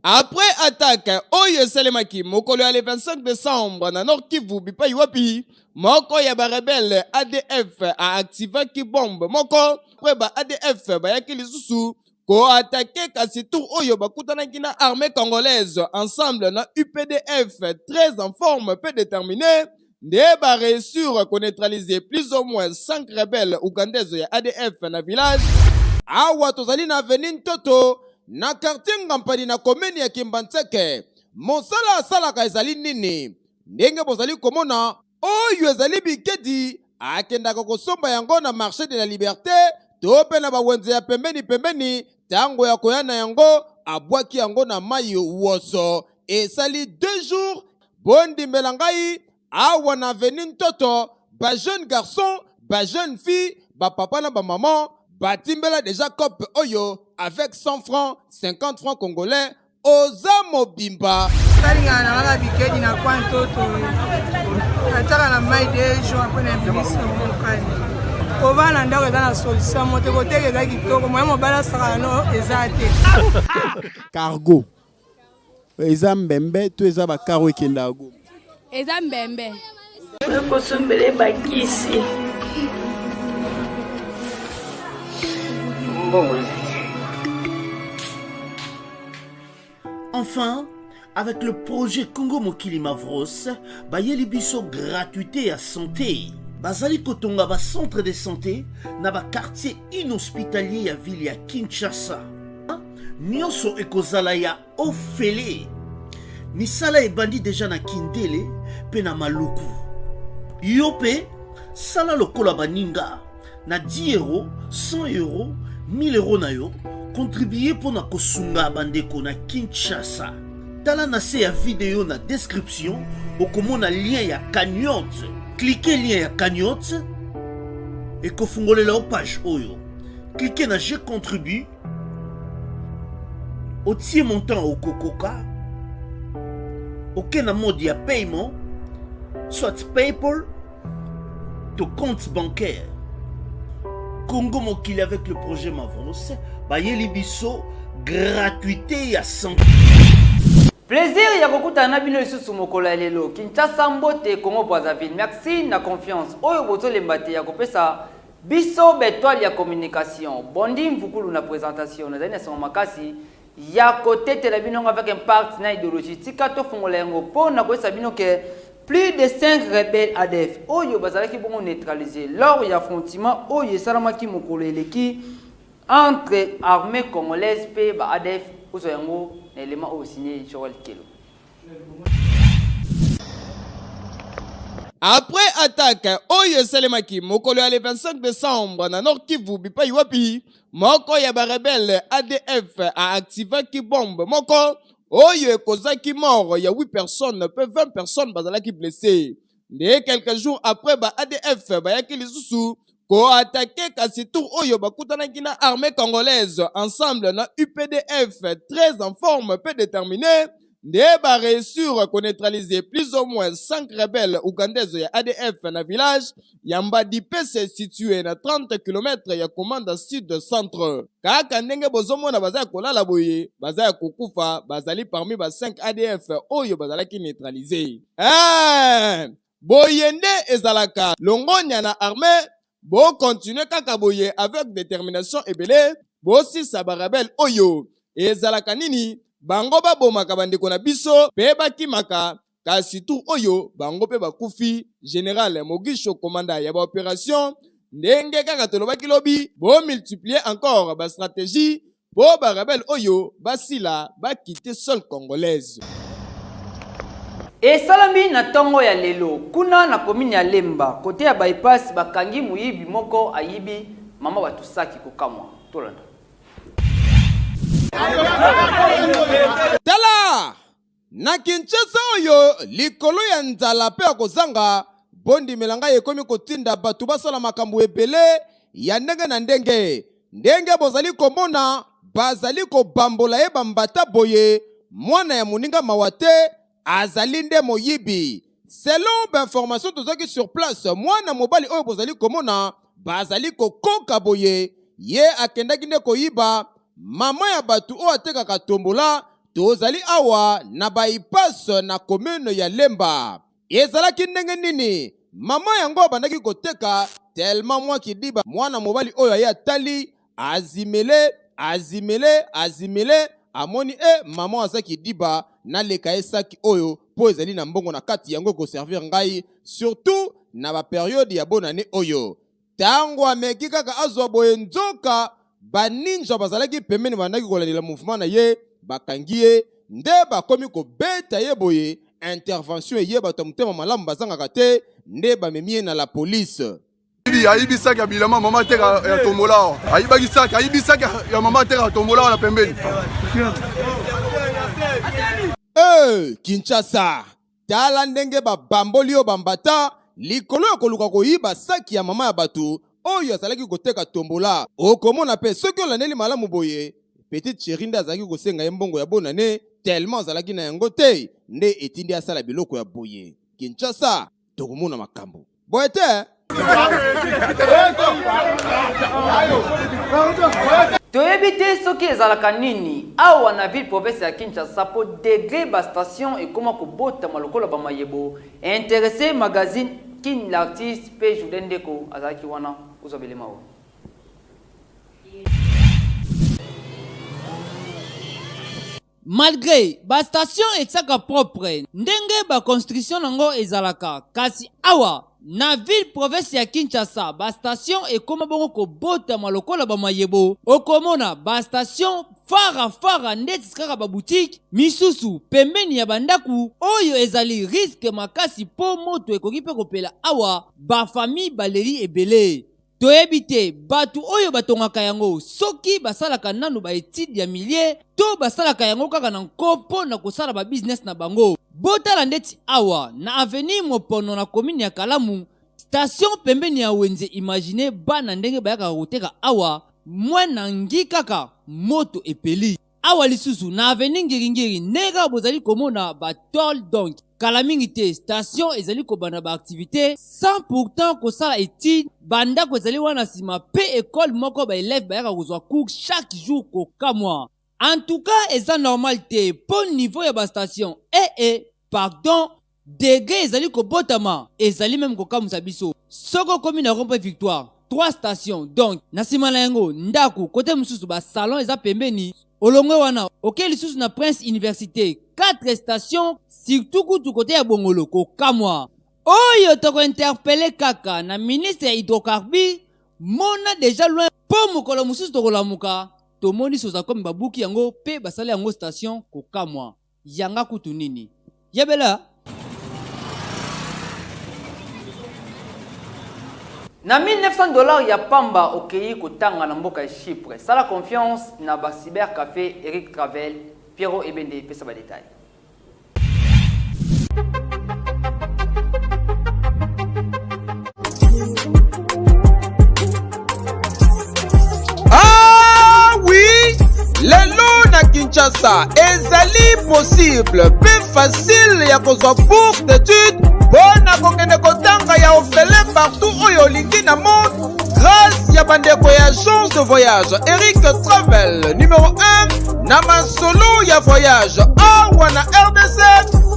Après attaque, Oyo Salemaki, Mokolo le 25 décembre, na Nord Kivu, Bipa Iwapi, Moko Yaba rebelle ADF a activé qui bombe. Moko, après ba ADF, ba yaki lisusu, ko attaqué Kasitou Oyo, bakutana kina armée congolaise, ensemble na UPDF, très en forme, peu déterminé, Deba réussir qu'on neutraliser plus ou moins 5 rebelles ougandaises et ADF na village. Awa tozali na avenue Toto, na quartier Ngampani na commune ya Kimbantseke. Mosala asalaka ezali nini? Ndenge bozali komona, oyo ezali bikedi, akendaka kosomba yango na marché de la liberté, tope na bawenze ya pembeni, tango ya koyana yango, abwaki yango na mai woso. Esali 2 jours, bondi melangai, awa na avenue Toto, ba jeune garçon, ba jeune fille, ba papa na ba maman, batimbela déjà cop oyo avec 100 francs, 50 francs congolais, oza mobimba. Salinga na la bikedi na kwa Toto. Ataka na mai 2 jours après na biso mokali. Kovana ndako eza na solution moto koteke eza kitoko, moyo mobala saka no eza te. Cargo. Eza mbembe to eza ba karo ekenda go. Eza mbembe. Ko sombele bakisi. Enfin, avec le projet Congo Mokili Mavros, bayeli biso gratuité à santé. Bazali kotonga ba centre de santé na ba quartier inhospitalier ya ville ya Kinshasa. Nyonso ekozala ya ofele. Misala ebandi déjà na Kindele pe na Maluku. Yope sala lokola baninga na 10 euros, 100 euros, 1000 euros na yo, contribuer pour na kosunga bandeko na Kinshasa. Tala na se ya vidéo na description, okomona lien ya cagnotte. Cliquez lien ya cagnotte et kofungole la page oyo. Cliquez na je contribue. Otie montant au kokoka. Ok na mode ya paiement, soit PayPal, to compte bancaire. Congo Mokili avec le projet Mavros, bayeli biso gratuité à 100. Plaisir ya kokuta na bino lisusu mokolo ya lelo. Kinshasa mbote Congo Brazzaville. Merci na confiance. Oyo bozolemba te ya kopesa biso betoile ya communication. Bondi mvukulu na présentation. Nazali na sama makasi ya kote la bino avec un partenaire idéologie. Tika to fungola yango po na koesa bino ke plus de 5 rebelles ADF oyo bazalaki bongo neutralisé lors ya affrontement oyo salamaki mokolo eleki entre armée congolaise pe ba ADF ozo yango na élément au signé Joël Kelo. Après attaque, Oyo Salemaki, Mokolo le 25 décembre, na Nord Kivu, Bipa Iwapi, Moko Yaba rebelle ADF a activé qui bombe. Moko, Oyo Kozaki mort, il y a 8 personnes, peu 20 personnes, bazalaki blessées. Dès quelques jours après, ba ADF, ba yaki lisusu, ko attaqué Kasitou Oyo, ba kutana kina armée congolaise, ensemble na UPDF, très en forme, peu déterminé. Deba réussir qu'on neutraliser plus ou moins 5 rebelles ougandaises et ADF na village. Yamba Dipe se situé na 30 km ya commande sud-centre. Kaka ndenge bozomo na bazaya kolala boye, bazaya kukufa, bazali parmi ba 5 ADF oyo bazalaki neutralisé. Boyende ezalaka, longonya na armée, bo continuer kaka boye avec détermination ebele, bo si sa ba rebelle oyo. Ezalaka nini? Bango ba bomaka bandeko na biso pe bakimaka kasi tu oyo bango pe bakufi. Général Mogisho commanda ya ba opération ndenge kaka tolobaki lobi bo multiplier encore ba stratégie bo ba rebelle oyo basila ba quitter sol congolaise. Et salami na tongo ya lelo kuna na commune ya Lemba côté ya bypass bakangi muyibi moko ayibi mama batusaki kokamwa tolanda. Tala na Kinshasa oyo likolo ya nzala pe akozanga bondi melanga ekomi kotinda batu basala makambo ebele ya ndenge na ndenge bozali komona bazali kobambola eba mbata boye mwana ya moninga mawate azali nde moyibi. Selon l'information tozaki sur place mwana mobali oyo bozali komona bazali kokoka boye ye akendaki nde koyiba mama ya batu o atekaka tombola tozali awa na bypass na commune ya Lemba. Ezalaki ndenge nini mama yango bandaki koteka tellement mwa kidiba mwana mobali oyo ya tali azimele amoni mama aza kidiba na leka esaki oyo po ezali na mbongo na kati yango ko servir ngai surtout na ba periode ya bonane oyo tango ameki kaka azwa boye nzoka baninja bazalaki pembeni bandaki kolandela mouvement na ye bakangi ye nde bakomi kobeta ye boye intervention ye bato mutema malamu bazangaka te nde bamemi na la police. Ayibisaki ya bilama mama teka ya tombola ayibisaki ya mama teka ya tombola na pembeni. Kinshasa tala ndenge babamboli yo bambata likolo ya koluka koyiba saki ya mama ya batu oyo azalaki koteka tombola okomona pe soki olandeli malamu boye petite chérie nde azalaki kosenga ye mbongo ya bonane tellement azalaki na yango te nde etindi asala biloko ya boye. Kinshasa tokomona makambo boye te. toyebi te soki ezalaka nini awa na ville province ya Kinshasa po degré ba station ekoma kobotama lokola bamayebo intéressé magazine Kin l'artiste pe Julien Ndeko azalaki wana uzobelema o. Malgré ba station etaka propre ndenge ba construction nango ezalaka kasi awa na ville province ya Kinshasa ba station ekoma bongo kobotama lokola bamayebo okomona ba station fara ndeti kaka ba boutique misusu pembeni ya bandaku oyo ezali risque makasi po moto ekoki pe kopela awa ba famille baleri ebele. Toyebi te batu oyo batongaka yango soki basalaka nanu ba étude ya millier to basalaka yango kaka na nkopo na kosala ba business na bango. Botala ndeti awa na avenue Mopono na commune ya Kalamu station pembeni ya Wenze. Imagine bana ndenge bayaka koteka awa mwana ngi kaka moto epeli awa lisusu na avenue Ngiringiri nega bozali komona ba tol donc kala mingi te station ezali kobana ba activité sans pourtant kosala étude banda ko ezali wana sima pe école moko ba élève bayaka kozwa cours chaque jour ko kamwa. En tout cas eza normal te po niveau ya ba station pardon degré ezali kobotama ezali même kokamusa biso soko komi na rond-point Victoire 3 stations donc na sima na yango ndaku côté mususu ba salon eza pembeni olongwe wana oke lisusu na Prince Université 4 stations surtout kutu côté ya Bongolo ko kamwa oyo toko interpeller kaka na ministre ya hydrocarbures mona déjà loin po mokolo mususu tokolamuka tomoni soza comme babuki yango pe basale yango station ko kamwa yanga kutu nini yebela. Na $1900 ya pamba okei kotanga na mboka ya Chypre. Sala confiance na ba cyber café Eric Travel, Pierrot Ebende pesa ba détail. Ah oui, lelo na Kinshasa ezali possible plus facile ya kozwa bourse d'études bona kokende kotanga ya ofele partout oyo lingi na monde grâce ya bandeko ya agence de voyage Eric Travel numéro 1 na masolo ya voyage awa na RDC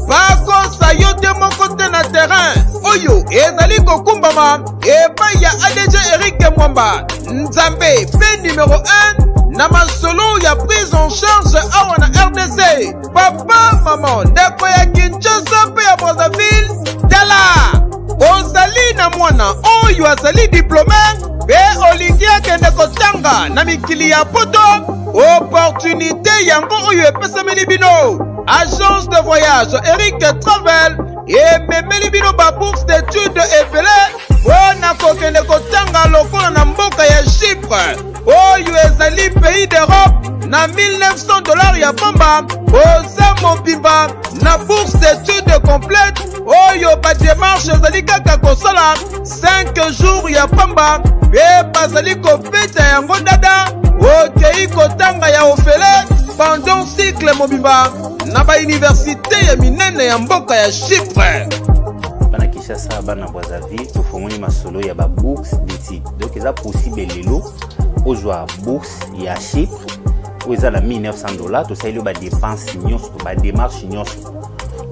bakosa yo te moko te na terrain oyo ezali kokumbama epai ya ADG Eric Mwamba Nzambe pe numéro 1 na masolo ya prise en charge awa na RDC papa maman ndeko ya Kinshasa pe ya Brazzaville tala ozali na mwana oyo azali diplômé pe olingi akende kotanga na mikili ya poto opportunité yango oyo epesameli bino agence de voyage Eric Travel ememeli bino ba bourse d'études ebele mpona kokende kotanga lokola na mboka ya Chypre oyo ezali pays d'Europe na $1900 ya pamba oza mobimba na bourse d'études complète oyo ba démarche ezali kaka kosala 5 jours ya pamba pe bazali kopeta yango dada okei kotanga ya ofele pendant cycle mobimba na ba université ya minene ya mboka ya Chypre. Bana Kinshasa bana Brazzaville tofongoli masolo ya ba bourse d'études donc eza possible lelo ozwa bourse ya Chypre oza na $1900 to sailio ba dépense nyonso ba démarche nyonso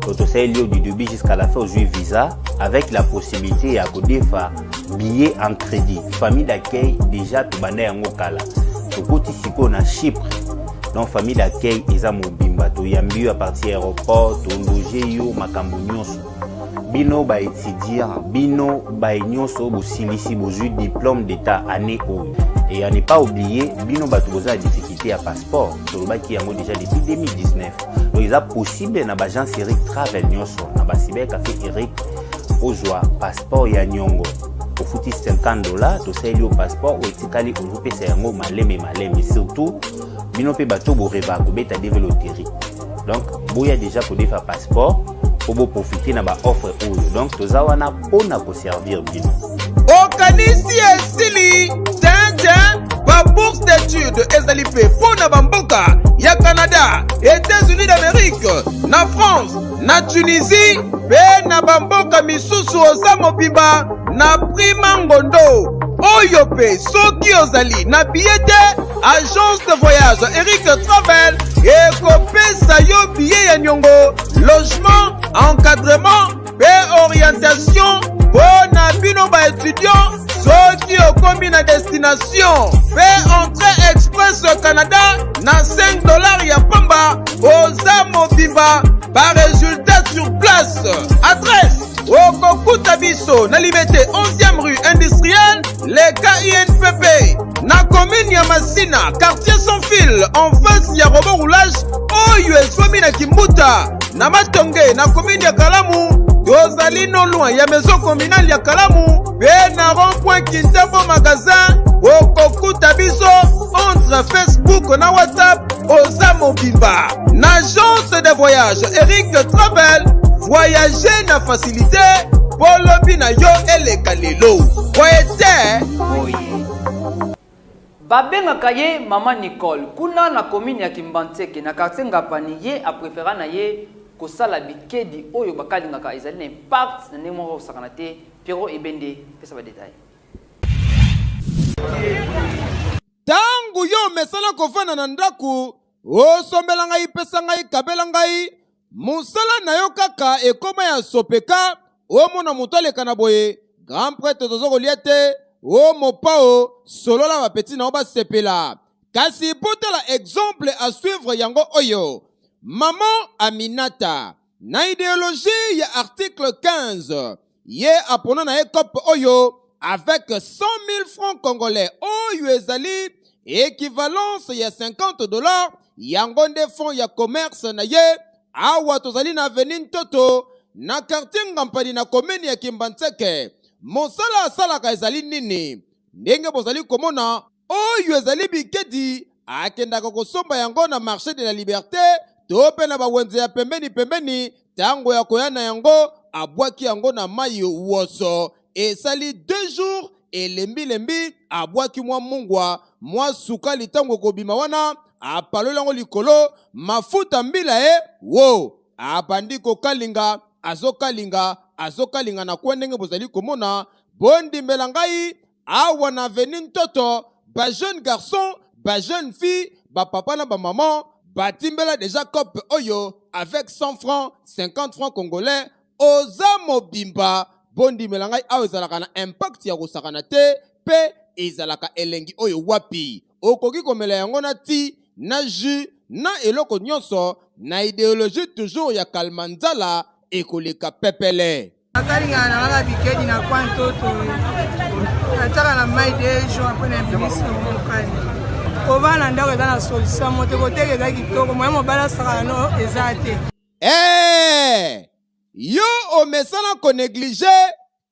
to sailio du début jusqu'à la fin aujourd'hui visa avec la possibilité ya kodefa billet en crédit famille d'accueil déjà to banda yango kala to koti siko na Chypre donc famille d'accueil eza mobimba to yambi à partir aéroport to loger yo makambo nyonso bino ba étudiant bino ba nyonso bo silisi bo diplôme d'état année oyo. Et à ne pas oublier, bino bato boza difficulté à passeport. Tolobaki yango déjà depuis 2019. Donc il est possible na bagence Eric Travel nyonso na basibe café Eric ozwa passeport ya nyongo. Au fouti $50 to saili au passeport ou etikali o pesa yango maleme surtout bino pe bato bo reba ko beta développer. Donc boya déjà ko defa passeport pour bo profiter na ba offre oyo. Donc toza wana pona ko servir bino. Okanisi esili ba bourse d'études ezalipe pona bamboka ya Canada, États-Unis d'Amérique, na France, na Tunisie, pe na bamboka misusu oza mobimba na prima ngondo. Oyo pe soki ozali na billet agence de voyage Eric Travel ekopesa yo billet ya nyongo, logement, encadrement pe orientation pona bino ba étudiant soki okomi na destination pe entrée express au Canada na $5 ya pamba oza mobimba par résultat sur place. Adresse okokuta biso na Liberté 11e rue industrielle les KINPP na commune ya Masina quartier sans fil en face ya robot roulage oyo eswami na Kimbuta na Matonge na commune ya Kalamu. Tozali non loin ya maison communale ya Kalamu pe na rond-point Kintambo magasin okokuta biso entre Facebook na WhatsApp oza mobimba na agence de voyage Eric Travel. Voyager na facilité polobi na yo eleka lelo voyete oye babengaka ye mama Nicole kuna na commune ya Kimbantseke na quartier Ngapani ye a préféré na ye kosala bikedi oyo bakalingaka ezali na impact na ndenge moko osakana te. Pierrot Ebende pesa ba détail. Tangu yo mesala kofana na ndaku osombela ngai pesa ngai kabela ngai musala na yo kaka ekoma ya sopeka omona moto aleka na boye grand prêtre tozo kolia te o mopao solola ba petit na oba sepela kasi potala exemple à suivre yango oyo maman Aminata na idéologie ya article 15 ye apona na ekop oyo avec 100 000 francs congolais oyo ezali équivalence ya $50 yango nde fonds ya commerce na ye awa tozali na avenue Ntoto na quartier Ngampani na commune ya Kimbantseke. Mosala asalaka ezali nini ndenge bozali komona oyo ezali bikedi akendaka kosomba yango na marché de la liberté to pe na bawenze ya pembeni tango ya koya na yango abwaki yango na mayi woso esali 2 jours elembi abwaki mwa mungwa mwa sukali tango kobima wana apalola yango likolo mafuta mbila wo abandi kokalinga azokalinga na kwa ndenge bozali komona bondimbela ngai awa na avenue Ntoto ba jeune garçon ba jeune fille ba papa na ba maman batimbela déjà cop oyo avec 100 francs 50 francs congolais oza mobimba bondimela ngai awa ezalaka na impact ya kosakana te pe ezalaka elengi oyo wapi okoki komela yango na ti na jus na eloko nyonso na idéologie toujours ya kalmanzala ekoleka pepele akalinga na wala bikedi na kwa Ntoto ataka na mai dejo apone bimiso mokali ovana ndako eza na solution mote koteke eza kitoko moye mobala saka no eza te yo omesana ko néglige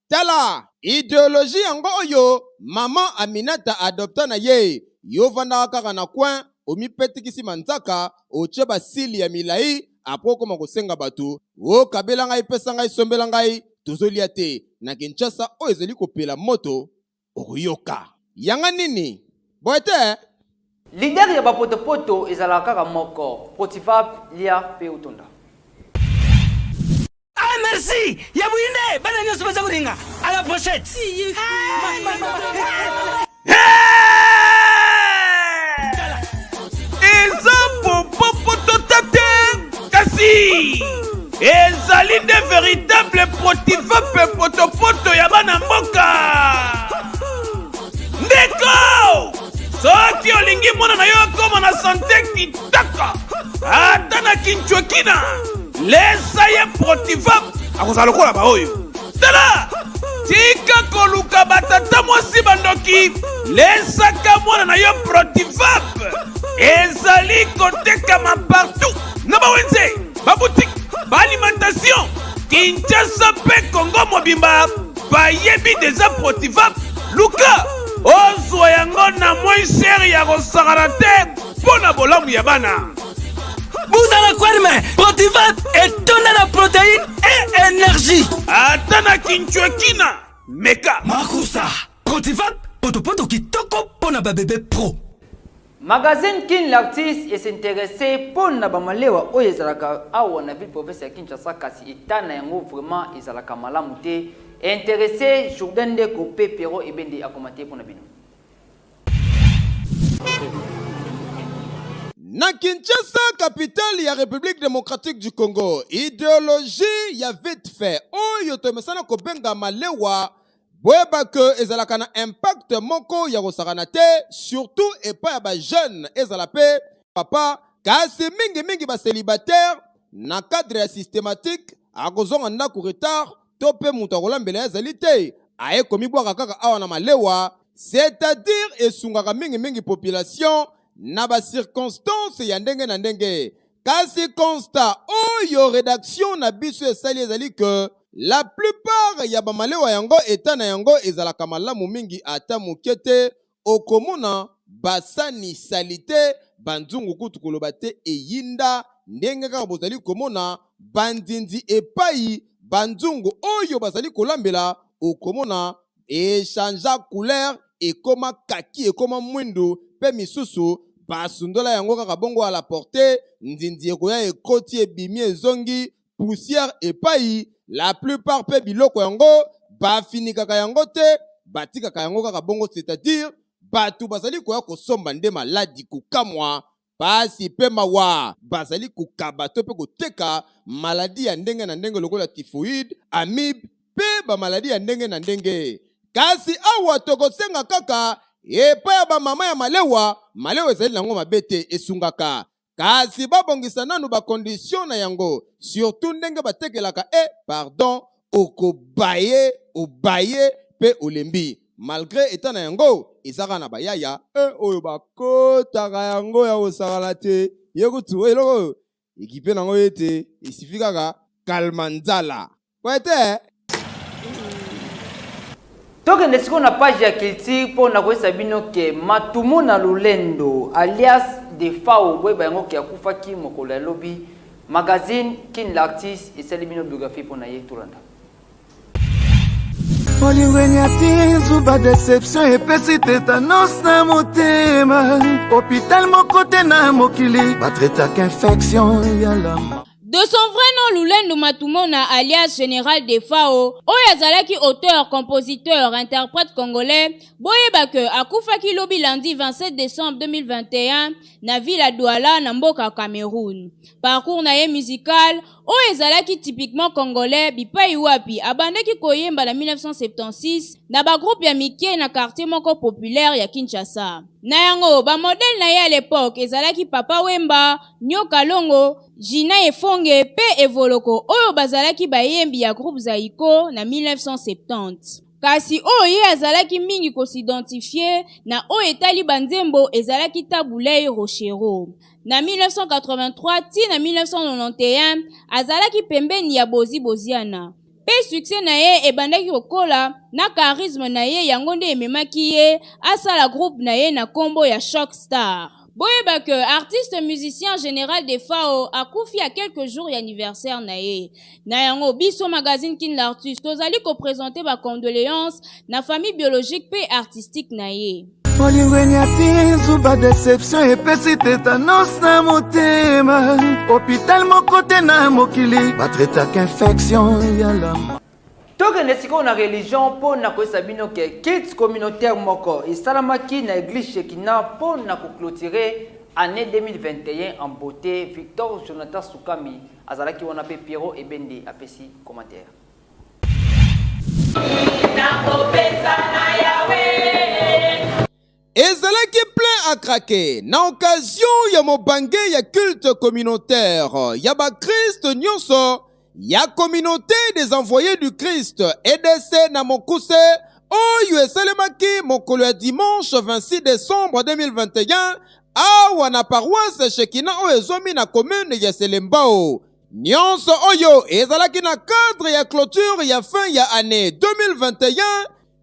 tala idéologie yango oyo maman Aminata adopta na ye yo vandaka kaka na coin omipetikisi manzaka otie basili ya milai apres okoma kosenga bato okabela ngai pesa ngai sombela ngai tozolia te na Kinshasa oyo ezali kopela moto okoyoka yanga nini boyete leader ya bapotopoto ezalaka kaka moko Potifar lia pe utonda. Ah merci Yabouine bana nyoso baza kuringa à la pochette. Kasi ezali de véritable prototype potopoto ya bana mboka. Ndeko soki olingi mwana na yo akoma na sante kitaka ata na kinchwekina lesa ye prototype akozala lokola baoyo. Tala tika koluka batata mwasi bandoki lesaka mwana na yo prototype ezali kotekama partout na bawenze baboutique baalimentation Kinshasa mpe Congo mobimba bayebi deja prototype luka ozwa yango na moins cher ya kosakana te mpo na bolamu ya bana. Buzala kwerme prototype etonda na protéine et énergie ata na kinchwekina meka makusa prototype potopoto kitoko mpo na babebe pro. Magazine Kin l'artiste s'intéressé pour na bamalewa oyo ezalaka awa na ville province ya Kinshasa kasi etana yango vraiment ezalaka malamu te. Intéressé Jourdain Ndeko pe Pero ebende akomate pour na bino. Na Kinshasa, capitale ya République démocratique du Congo, idéologie ya vite fait oyo tomesana ko benga malewa boyeba que ezalaka na impact moko ya kosakana te, surtout epa ya ba jeune ezala pe papa kasi mingi ba célibataire na cadre ya systématique akozonga ndako retard to pe mutu akolambela ezali te aye komibwaka kaka awa na malewa, c'est-à-dire esungaka mingi population na ba circonstance ya ndenge na ndenge. Kasi constat oyo rédaction na biso esali ezali que la plupart ya bamalewa yango etana yango ezalaka malamu mingi ata mokete okomona basani salite banzungu kutu koloba te eyinda ndenge kaka bozali komona bandindi epai banzungu oyo bazali kolambela okomona echangea couleur ekoma kaki ekoma mwindu pe misusu basundola yango kaka bongo à la portée ndindi ekoya ekoti ebimi ezongi poussière epai. La plupart pe biloko yango bafinikaka yango te batikaka yango kaka bongo, c'est-à-dire batu bazali koya kosomba nde maladi kukamwa pasi pe mawa bazali kukaba to pe koteka maladi ya ndenge na ndenge lokola typhoïde, amibe pe ba maladi ya ndenge na ndenge. Kasi awa tokosenga kaka epa ya ba mama ya malewa ezali nango mabete esungaka. Kasi babongisa nanu ba condition na yango surtout ndenge batekelaka pardon okobaye obaye pe olembi malgré etana yango ezaka na bayaya oyo bakotaka yango ya kosakana te yekutu eloko ekipe nango ete esifikaka kalmanzala kwete. Tokende siko na page ya culture po na koyesa bino ke Matumu na Lulendo alias Defao boyeba yango ke akufaki mokolo ya lobi. Magazine Kin l'artiste esali bino biographie po na ye tolanda. Olingweni ati zuba déception epesi tétanos na motema hôpital moko te na mokili batretaka infection ya lama. De son vrai nom Lulendo Matumona alias Général Defao, oyo azalaki auteur, compositeur, interprète congolais, boyeba que akufaki lobi lundi 27 décembre 2021 na ville à Douala na mboka Cameroun. Parcours na ye musical oyo ezalaki typiquement congolais bipai wapi abandaki koyemba na 1976 na ba groupe ya mikie na quartier moko populaire ya Kinshasa. Na yango ba modèle na ye à l'époque ezalaki Papa Wemba, Nyoka Longo, Gina Efonge pe Evoloko oyo bazalaki bayembi ya groupe Zaiko na 1970. Kasi oyo azalaki mingi ko s'identifier na oyo etali banzembo ezalaki Tabulei Rochero. Na 1983 ti na 1991 azalaki pembeni ya Boziana. Pe succès na ye ebandaki kokola na charisme na ye yango nde ememaki ye asala groupe na ye na kombo ya Shock Star. Boyeba que artiste musicien Général Defao akufi à quelques jours d'anniversaire na ye. Na yango biso magazine Kin l'artiste tozali ko présenter ba condoléances na famille biologique pe artistique na ye. Olingweni ati zuba déception epesi tétanos na motema hôpital moko te na mokili batretaka infection ya lama. Tokende siko na religion po na koyesa bino ke kids communautaire moko esalamaki na église Shekina po na clôturer année 2021 en beauté. Victor Jonathan Soukami azalaki wana pe Pierrot Ebende apesi commentaire. ezalaki plein à craquer na occasion ya mobange ya culte communautaire ya Christ nyonso ya communauté des envoyés du Christ EDC na mokuse oyo esalemaki mokolo ya dimanche 26 décembre 2021 awa na paroisse Shekina oyo ezomi na commune ya Selembao. Nyonso oyo ezalaki na cadre ya clôture ya fin ya année 2021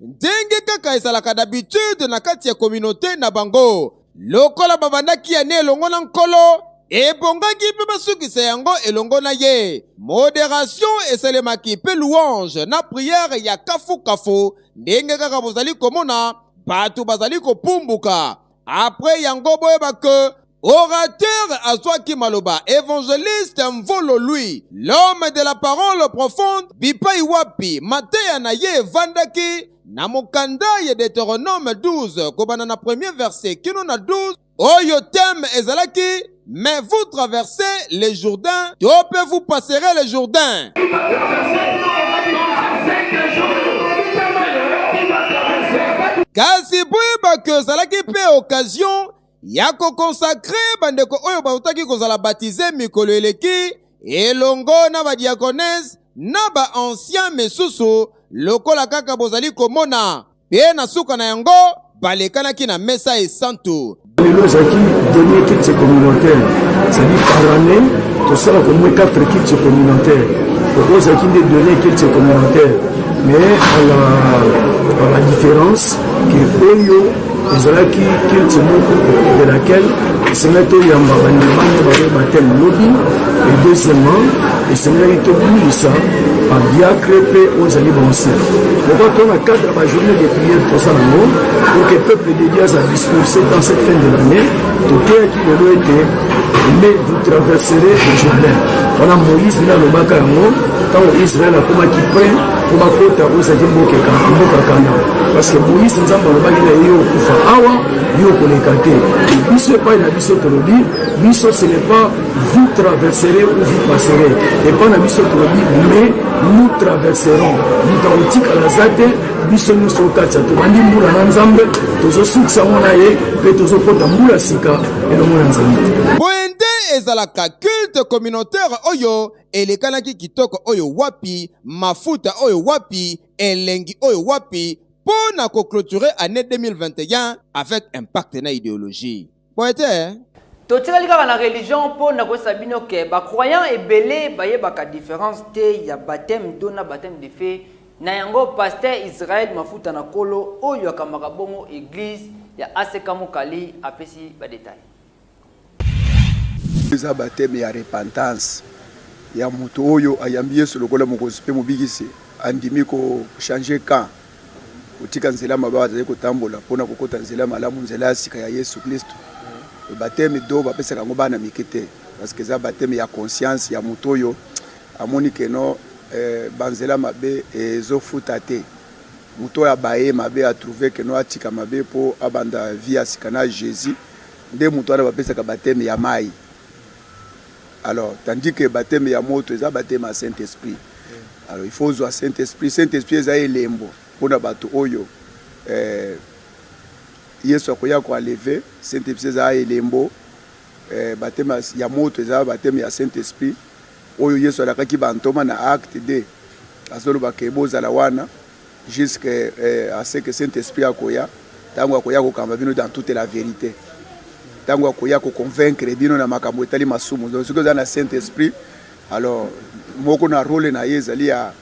ndenge kaka ezalaka d'habitude na kati ya communauté na bango. Lokola babandaki ya ne elongo na nkolo ebongaki mpe basukisa yango elongo na ye. Modération esalemaki mpe louange na prière ya kafu ndenge kaka bozali komona bato bazali kopumbuka. Après yango boyeba ke orateur azwaki maloba évangéliste Mvolo lui l'homme de la parole profonde bipai wapi mateya na ye vandaki na mokanda ya Deutéronome 12 kobana na premier verset kino na 12 oyo thème ezalaki mais vous traversez le Jourdain tope vous passerez le Jourdain. Kasi boyeba ke ezalaki pe occasion ya ko consacrer bandeko oyo bautaki kozala baptisé mikolo eleki elongo na ba diaconesse na ba ancien mesusu lokola kaka bozali komona pe na suka na yango balekanaki na mesa esantu. Lelo ezalaki dernier kits communautaire c'est-à-dire par année tosala au moins 4 kits communautaires oyo ezalaki nde dernier kits communautaire mais à la différence que oyo ezalaki kits moko de laquelle esengaki toyamba bandemane baye bateme lobi et deuxièmement esengaki tobulisa badiacre mpe oyo ezali bancien pourquoi tona cadre bajournée de prière tosala ngo pour que peuple de Dieu aza dispersé dans cette fin de l'année tokeyaki lelo ete mais vous traverserez le Jourdain wana Moïse nde alobaka yango ntango Israël akomaki prêt po bakota oyo ezalaki mboka Kana parce que Moïse nzambe alobaki na ye okufa awa yo koleka te biso epai na biso tolobi biso ce n'est pas vous traverserez ou vous passerez epai na biso tolobi mais nous traverserons moto akotikala za te biso nyonso okatisa tobandi mbula na nzambe tozosukisa ngo na ye mpe tozokota mbula sika elongo na nzambe boende ezalaka culte communautaire oyo elekanaki kitoko oyo wapi mafuta oyo wapi elengi oyo wapi pour na clôturer année 2021 avec impact na idéologie. Poète totikali kaka na religion mpo na koyesa bino ke bacroyant ebele bayebaka différence te ya baptême to na baptême de feu na yango pasteur Israël mafuta na kolo oyo akamaka bongo église ya ACK Mokali apesi badetail. eza baptême ya repentance ya moto oyo ayambi Yesu lokola mokonzi mpe mobikisi andimi kochange camp kotika nzela mabe azali kotambola mpona kokota nzela malamu nzela ya sika ya Yesu Kristo. Baptême do bapesaka yango bana mike te parce que eza baptême ya conscience ya moto oyo amoni keno banzela mabe ezofuta te moto oyo abaye mabe atrouve keno atika mabe mpo abanda vie ya sika na Jésus nde moto wana bapesaka baptême ya mai. Alors tandis que baptême ya moto eza baptême ya Saint-Esprit. Alors il faut zwa Saint-Esprit eza elembo mpona bato oyo Yesu akoya koaleve Saint-Esprit eza elembo baptême ya moto eza baptême ya Saint-Esprit oyo Yesu alakaki bantoma na acte 2 azoloba ke bozala wana jusqu'à ce que Saint-Esprit akoya tango akoya kokamba bino dans toute la vérité tango akoya ko convaincre bino na makambo etali masumu donc soki oza na Saint-Esprit alors moko na rôle na ye ezali ya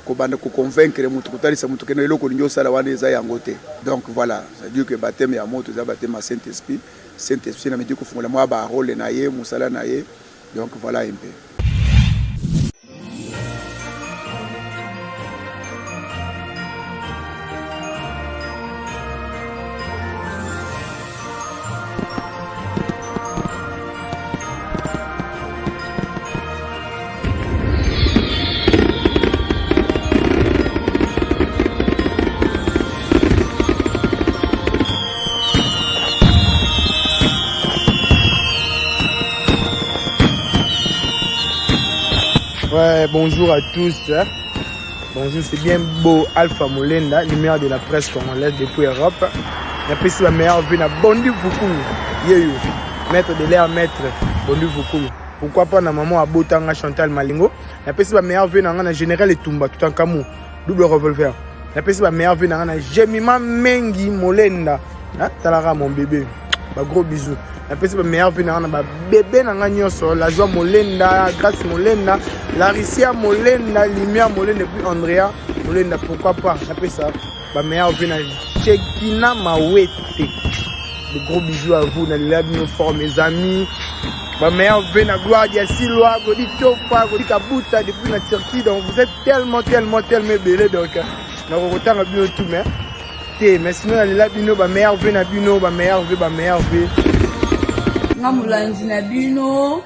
kobanda ko convaincre mutu kotalisa mutu keno eloko ninyo sala wana eza yango te. Donc voilà, ça veut dire que baptême ya moto eza baptême ya Saint-Esprit. Saint-Esprit na midi ko fungola mwa ba rôle na ye musala na ye. Donc voilà un peu. Ouais, bonjour à tous. Bonjour, c'est bien beau Alpha Molenda, lumière de la presse congolaise depuis Europe. J'apprécie la meilleure vie, Bondu Foukou. Yeyo, maître de l'air, maître Bondu Foukou. Pourquoi pas na maman Abotanga Chantal Malingo. J'apprécie la meilleure vie, na Général Etumba, tout en Kamou, double revolver. J'apprécie la meilleure vie, na Jemima Mengi Molenda. Talara mon bébé. Gros bisous. J'apprécie la meilleure vie, na bébé na Nyoso, la joie Molenda, Grâce Molenda, Laricia Molenda, Lumière Molenda, et puis Andrea Molenda. Pourquoi pas? J'apprécie ça. La meilleure vie, na Chekina Mawete. De gros bisous à vous, nos forts, mes amis. Ma meilleure vie, na gloire, Siloa, Godi Topa, Godi Kabuta, depuis la Turquie. Donc vous êtes tellement belé. Donc, nous avons bien tout, mais sinon, la bino, ma meilleure vie, na bino, ma meilleure vie. Ngamulanzi na bino,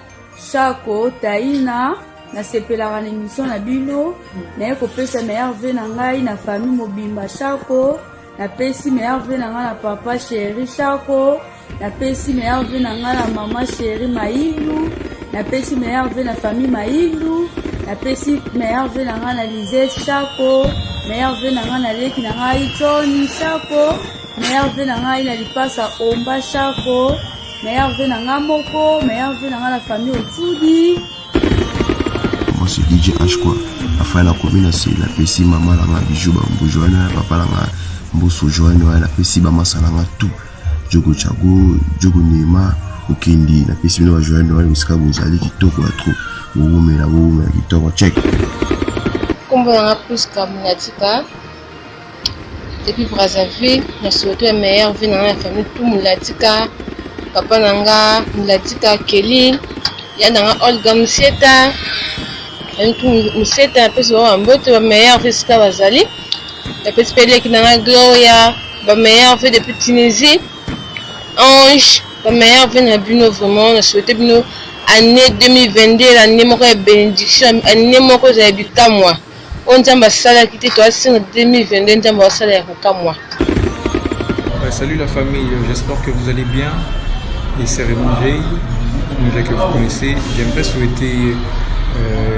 Chako, Taina, na sepelaka na émission na bino, na ye kopesa meilleure vie na ngai na famille mobimba Chako, na pesi meilleure vie na ngai na papa chéri Chako, na pesi meilleure vie na ngai na maman chéri Maïlou, na pesi meilleure vie na famille Maïlou, na pesi meilleure vie na ngai na Lisée Chako, meilleure vie na ngai na leki na ngai Johnny Chako, meilleure vie na ngai na lipasa Omba Chako, meilleure vie na ngai moko, meilleure vie na ngai na famille Otudi. Moi c'est DJ H quoi. Afin la commune c'est la pesi maman la nga bijou ba mbojoana, papa la nga mboso joana, la pesi ba masala nga tout. Jogo Chago, Jogo Nema, Okendi, la pesi bino ba joana wale musika bozali kitoko ya trop. Wo kitoko check. Kombo na plus Kamunatika. Depuis Brazzaville, na souhaite meilleure vie na la famille tout Mulatika. Papa nanga Mulatika Kelly, ya nanga Olga Msieta. Msieta pesi wa mbote ba meilleure vie ska bazali. La pesi pele ki nanga Gloria, ba meilleure vie depuis Tunisie. Ange, ba meilleure vie na bino vraiment, na souhaite bino année 2022 l'année moko ya bénédiction, année moko za bikamwa. On tamba sala kiti to asina 2022 tamba sala ya kukamwa. Salut la famille, j'espère que vous allez bien. Et c'est Raymond Jay, que vous connaissez. J'aimerais souhaiter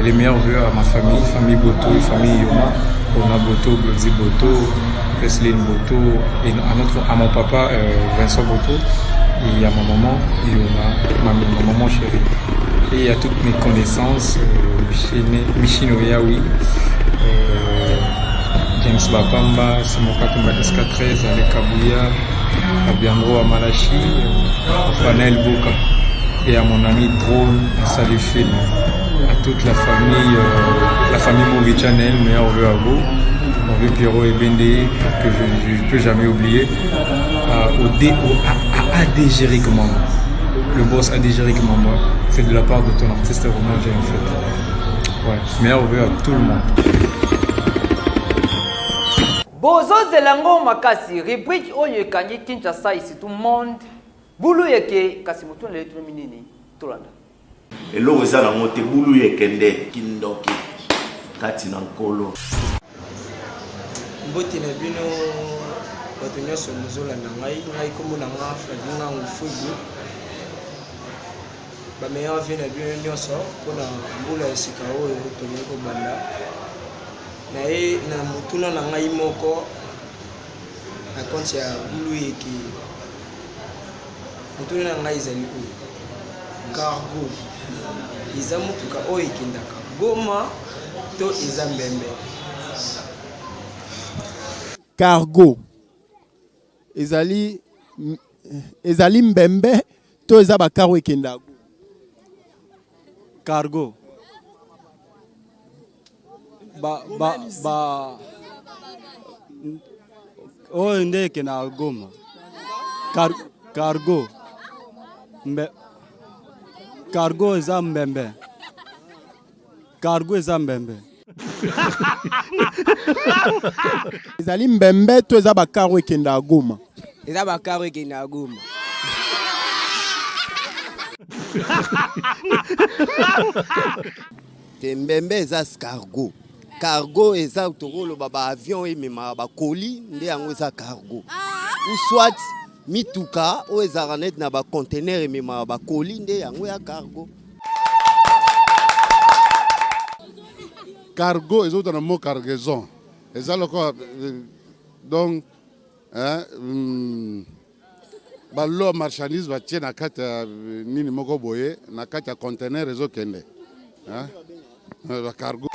les meilleurs vœux à ma famille Boto, famille Yoma, Ona Boto, Blozi Boto, Presline Boto, et à mon papa Vincent Boto, et à ma maman Yoma, ma maman chérie. Et à toutes mes connaissances, Michino Yaoui, James Bapamba, Simon Katumba SK13, Alec Kabouya, Abiandro Amalachi, Fanel Boka, et à mon ami Drone, salut Phil, à toute la famille Movie Channel, meilleur vœu à vous, mon vieux Pierrot et Bende, que je ne peux jamais oublier, à Adégéric Mamba, le boss Adégéric Mamba, c'est de la part de ton artiste Romain J'ai en fait. Ouais, meilleur vœu à tout le monde. Bozo zelango makasi rubrique oyo ekangi Kinshasa ici tout le monde bulu yeke kasi mutu na letu minini tolanda eloko eza nango te bulu yekende kindoki kati na nkolo mbote na bino bato nyonso mozolanda ngai kombo na nga Fradinga Ngufugu bameilleur vie na bino nyonso mpona mbula esika oyo tolingi kobanda na ye na mutuna na ngai moko na konti ya bulu yeki mutuna na ngai ezali oyo cargo eza mutuka oyo ekendaka Goma to eza Mbembe. Cargo ezali Mbembe to eza bakaro ekendaka Cargo oyo nde ekendaka Goma. Cargo Cargo eza Mbembe. Cargo eza Mbembe. ezali Mbembe to eza bakaro ekendaka Goma. Eza bakaro ekendaka Goma. Te Mbembe eza cargo. Cargo eza tokoloba ba avion emema ba colis nde yango eza cargo. Ou soit mituka o ezaka net na ba conteneur emema ba colis nde yango ya cargo. cargo et autres mots cargaison. Et ça le quoi donc balo marchandise va tirer na kata nini moko boye na kata conteneur réseau kende la cargo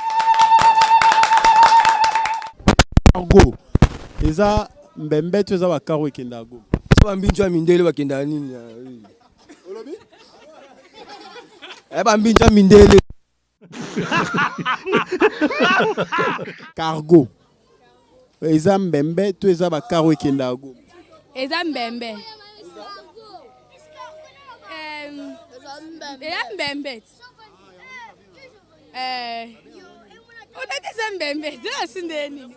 eza mbembe tu eza ba cargo kenda go ba mbinjo mindele bakenda nini olobi ba mbinjo mindele cargo eza mbembe tu eza ba cargo kenda go eza mbembe mbembe Odete mbembe sindeni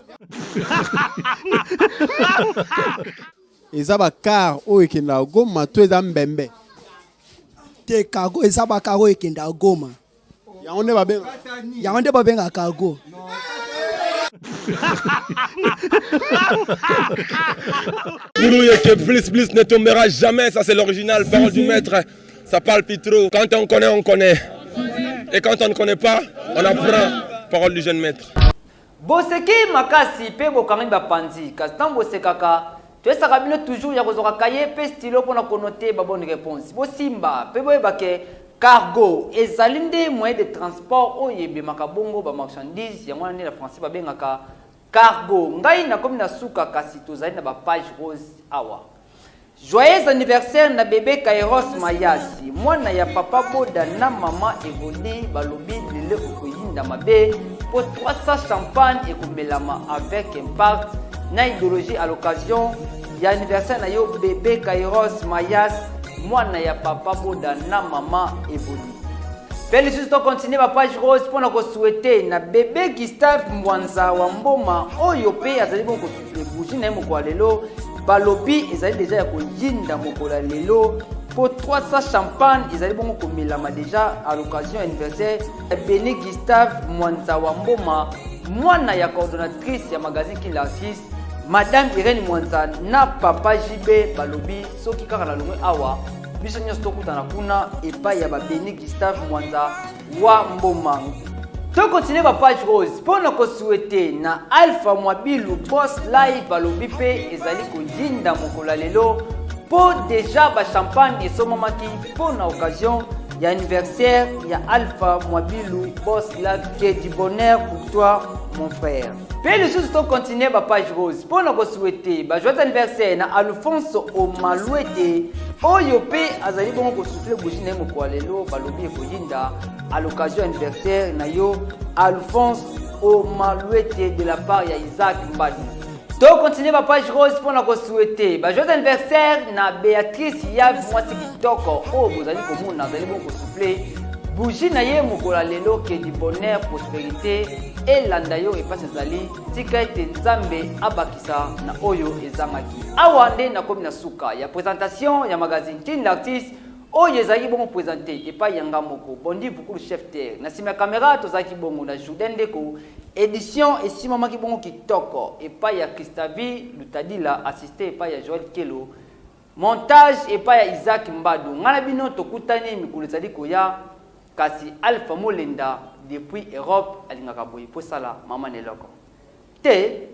eza ba car o ekenda goma to eza mbembe te cargo eza ba car o ekenda goma yango nde babenga cargo Gourouye que plus ne tombera jamais, ça c'est l'original, parole du maître, ça parle plus trop. Quand on connaît, on connaît. Et quand on ne connaît pas, on apprend, parole du jeune maître. Boseki makasi pe bokangi bapanzi, kasi tant bosekaka, tu es sakabino toujours ya kozoka kaye pe stylo pour na connoter ba bonne réponse. Bosimba pe boyebake cargo ezali nde moyen de transport oyebe makabongo ba marchandise ya mwana la français ba bengaka cargo. Ngai na komi na suka kasi tozali na ba page rose awa. Joyeux anniversaire na bébé Kairos Mayasi. Mwana ya papa boda na mama Evoli balobi lele okoyinda mabe pour 300 champagne et komelama avec impact na idéologie à l'occasion ya anniversaire na yo bébé Kairos Mayas. Mwana ya papa boda na mama Evoli. Félicitations to continuer ma page rose pour na ko souhaiter na bébé Gustave Mwanza wa Mboma oyo pe azali bon ko bougie na moko lelo balobi ezali déjà ya koyinda mokola lelo pour 300 champagne ezali bongo komelama déjà à l'occasion anniversaire Béni Gustave Mwanza wa Mboma mwana ya coordonnatrice ya magazine Kin l'artiste Madame Irene Mwanza na papa JB balobi soki kaka na longwe awa biso nyonso tokutana kuna epai ya Béni Gustave Mwanza wa Mboma. To continuer ma page rose pour nous souhaiter na Alpha Mwabilu boss live balobi pe ezali koyinda mokola lelo pour déjà ba champagne et somamaki pour na occasion ya anniversaire ya Alpha Mwabilu boss live qui du bonheur pour toi mon frère. Puis les choses to continuer ma page rose pour nous souhaiter ba joyeux anniversaire na Alfonso Omaluete oyo pe azali bongo ko souffler bougie na mokola lelo balobi koyinda à l'occasion anniversaire na yo Alphonse Omaluete de la part ya Isaac Mbadi. Donc continuez ma page rose pour nous souhaiter joyeux anniversaire na Béatrice Yav mwasi kitoko o bozali komona azali bon ko souffler bougie na ye mokola lelo que du bonheur prospérité et landa yo epasse ezali tika ete nzambe abakisa na oyo ezangaki awa nde na komi na suka ya présentation ya magazine Kin l'artiste oyo ezali bongo présenté epai yanga moko bondi bukulu chef terre na sima caméra tozaki bongo na Jourdain Ndeko édition esimamaki bongo kitoko epai ya Christavi Lutadila assisté epai ya Joël Kelo montage epai ya Isaac Mbadu ngana bino tokutani mikulu ezali koya kasi Alpha Molenda depuis Europe alingaka boye posala mama neloko te